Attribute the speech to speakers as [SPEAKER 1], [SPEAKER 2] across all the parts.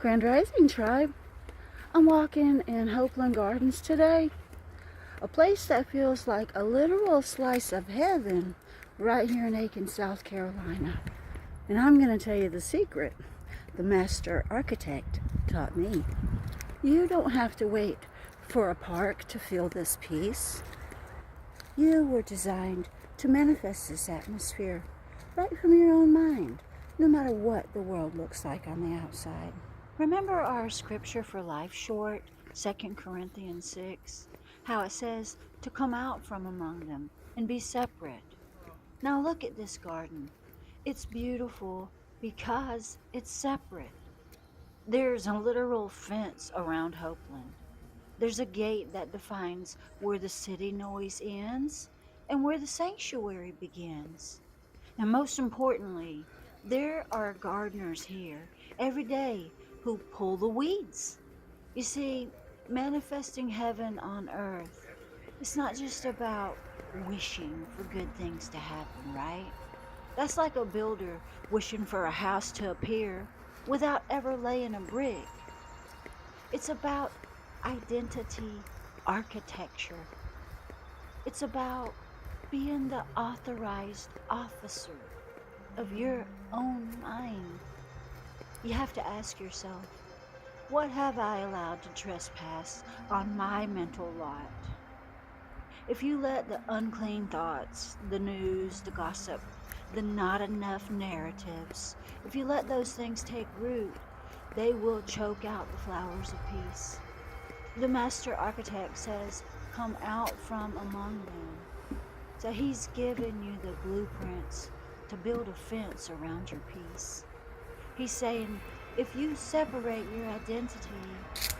[SPEAKER 1] Grand Rising Tribe. I'm walking in Hopeland Gardens today, a place that feels like a literal slice of heaven right here in Aiken, South Carolina. And I'm going to tell you the secret the master architect taught me. You don't have to wait for a park to feel this peace. You were designed to manifest this atmosphere right from your own mind, no matter what the world looks like on the outside. Remember our scripture for life short, 2 Corinthians 6, how it says to come out from among them and be separate. Now look at this garden. It's beautiful because it's separate. There's a literal fence around Hopeland. There's a gate that defines where the city noise ends and where the sanctuary begins. And most importantly, there are gardeners here every day who pull the weeds. You see, manifesting heaven on earth, it's not just about wishing for good things to happen, right? That's like a builder wishing for a house to appear without ever laying a brick. It's about identity architecture. It's about being the authorized officer of your own mind. You have to ask yourself, what have I allowed to trespass on my mental lot? If you let the unclean thoughts, the news, the gossip, the not enough narratives, if you let those things take root, they will choke out the flowers of peace. The master architect says, come out from among them. So he's given you the blueprints to build a fence around your peace. He's saying, if you separate your identity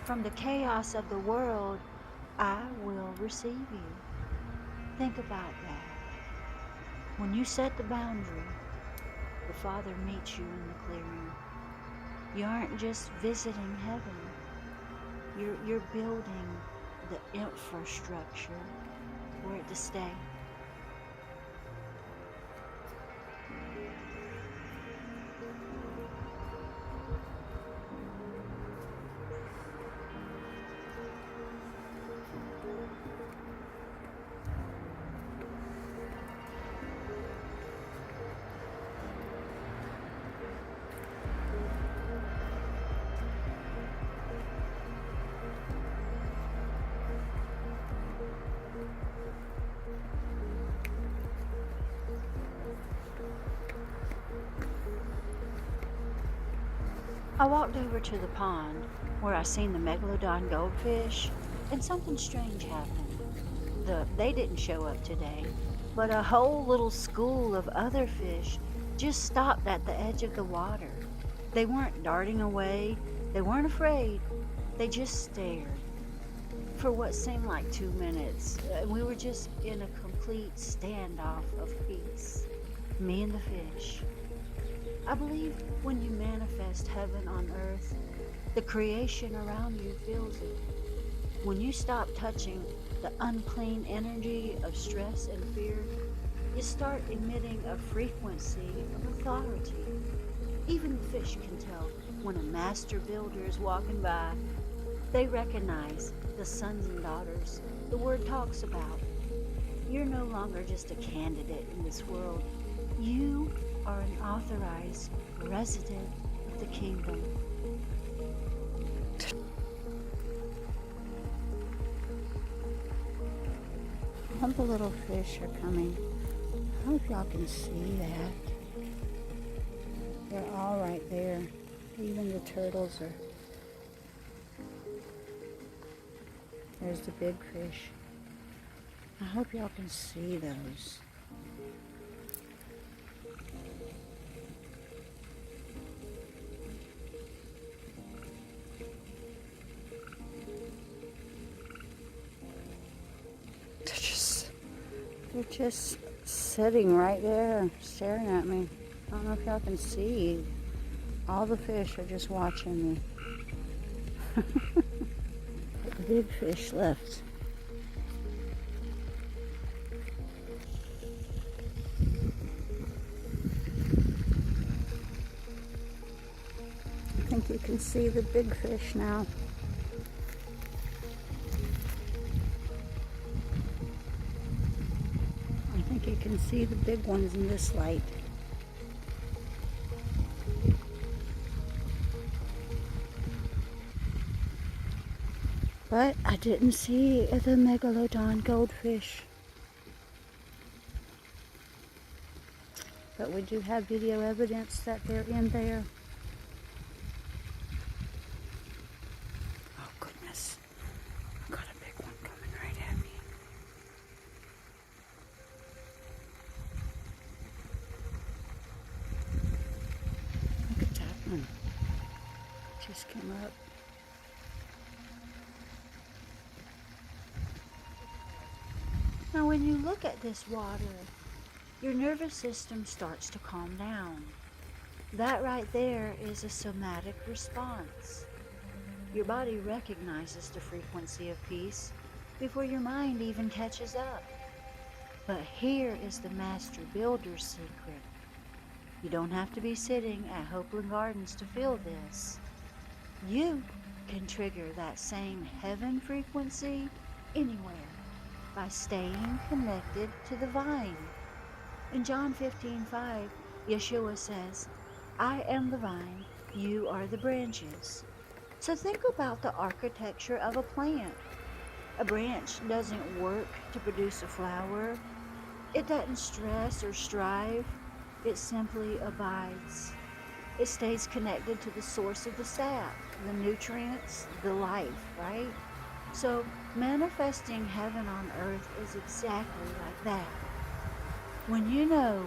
[SPEAKER 1] from the chaos of the world, I will receive you. Think about that. When you set the boundary, the Father meets you in the clearing. You aren't just visiting heaven. You're building the infrastructure for it to stay. I walked over to the pond where I seen the megalodon goldfish, and something strange happened. They didn't show up today, but a whole little school of other fish just stopped at the edge of the water. They weren't darting away, they weren't afraid, they just stared. For what seemed like 2 minutes, we were just in a complete standoff of peace, me and the fish. I believe when you manifest heaven on earth, the creation around you feels it. When you stop touching the unclean energy of stress and fear, you start emitting a frequency of authority. Even the fish can tell when a master builder is walking by. They recognize the sons and daughters the word talks about. You're no longer just a candidate in this world. You are an authorized resident of the kingdom. All the little fish are coming. I hope y'all can see that. They're all right there. Even the turtles are. There's the big fish. I hope y'all can see those. They're just sitting right there, staring at me. I don't know if y'all can see. All the fish are just watching me. The big fish left. I think you can see the big fish now. I think you can see the big ones in this light. But I didn't see the megalodon goldfish. But we do have video evidence that they're in there. Oh goodness, I've got a big one coming right at me. Look at that one. Just came up. Now when you look at this water, your nervous system starts to calm down. That right there is a somatic response. Your body recognizes the frequency of peace before your mind even catches up. But here is the master builder's secret. You don't have to be sitting at Hopeland Gardens to feel this. You can trigger that same heaven frequency anywhere by staying connected to the vine. In John 15:5, Yeshua says, I am the vine, you are the branches. So think about the architecture of a plant. A branch doesn't work to produce a flower. It doesn't stress or strive. It simply abides. It stays connected to the source of the sap, the nutrients, the life, right? So manifesting heaven on earth is exactly like that. When you know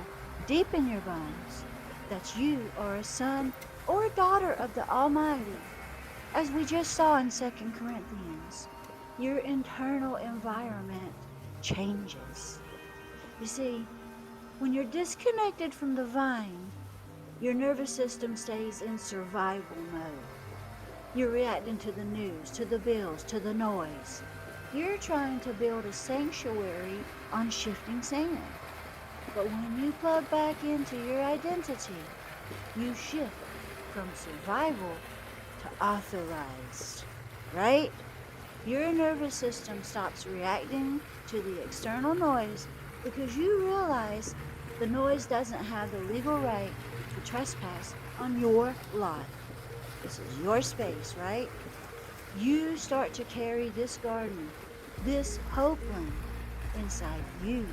[SPEAKER 1] deep in your bones that you are a son or a daughter of the Almighty, as we just saw in 2 Corinthians, your internal environment changes. You see, when you're disconnected from the vine, your nervous system stays in survival mode. You're reacting to the news, to the bills, to the noise. You're trying to build a sanctuary on shifting sand. But when you plug back into your identity, you shift from survival to authorized, right? Your nervous system stops reacting to the external noise because you realize the noise doesn't have the legal right to trespass on your lot. This is your space, right? You start to carry this garden, this Hopeland, inside you.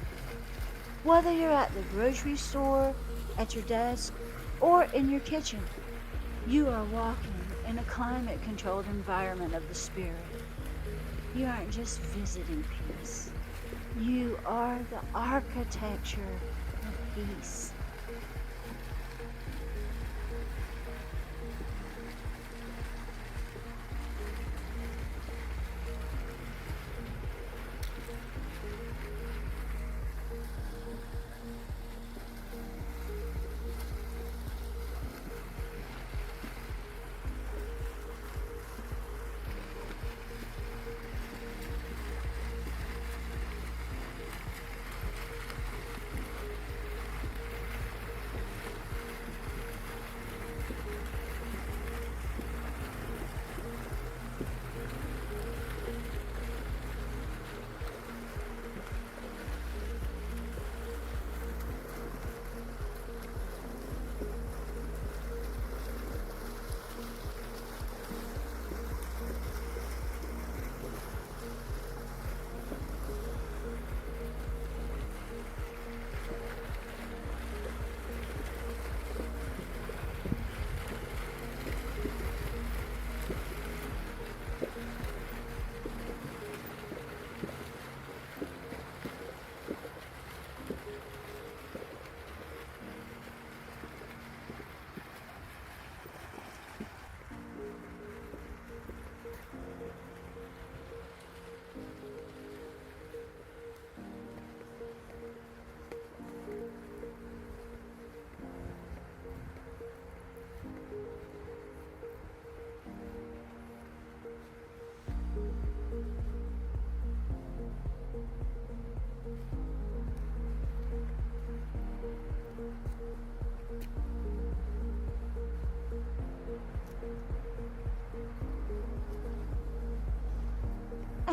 [SPEAKER 1] Whether you're at the grocery store, at your desk, or in your kitchen, you are walking in a climate-controlled environment of the Spirit. You aren't just visiting peace. You are the architecture of peace.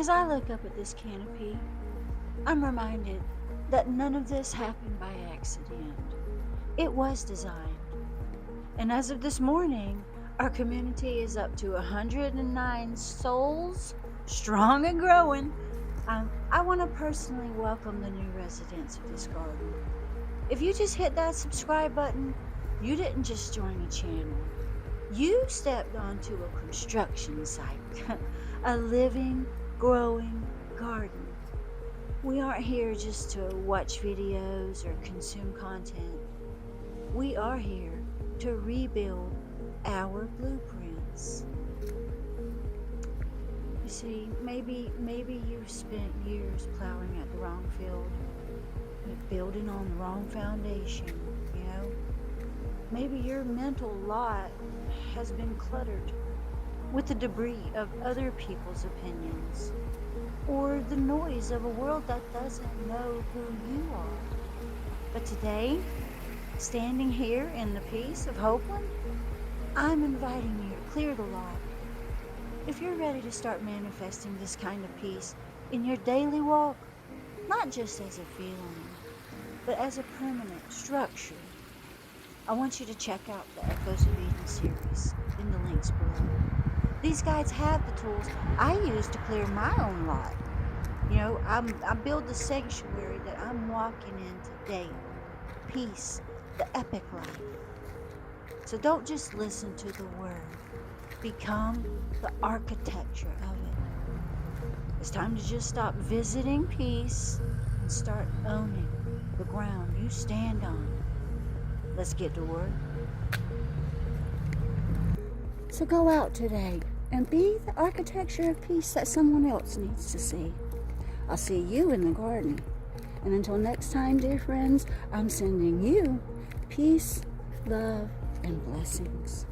[SPEAKER 1] As I look up at this canopy, I'm reminded that none of this happened by accident. It was designed. And as of this morning, our community is up to 109 souls, strong and growing. I want to personally welcome the new residents of this garden. If you just hit that subscribe button, you didn't just join a channel. You stepped onto a construction site, a living, growing garden. We aren't here just to watch videos or consume content. We are here to rebuild our blueprints. You see, maybe you've spent years plowing at the wrong field, building on the wrong foundation, you know? Maybe your mental lot has been cluttered with the debris of other people's opinions, or the noise of a world that doesn't know who you are. But today, standing here in the peace of Hopeland, I'm inviting you to clear the lot. If you're ready to start manifesting this kind of peace in your daily walk, not just as a feeling, but as a permanent structure, I want you to check out the Echoes of Eden series in the links below. These guides have the tools I use to clear my own lot. You know, I build the sanctuary that I'm walking in today. Peace, the epic life. So don't just listen to the word. Become the architecture of it. It's time to just stop visiting peace and start owning the ground you stand on. Let's get to work. So go out today and be the architecture of peace that someone else needs to see. I'll see you in the garden. And until next time, dear friends, I'm sending you peace, love, and blessings.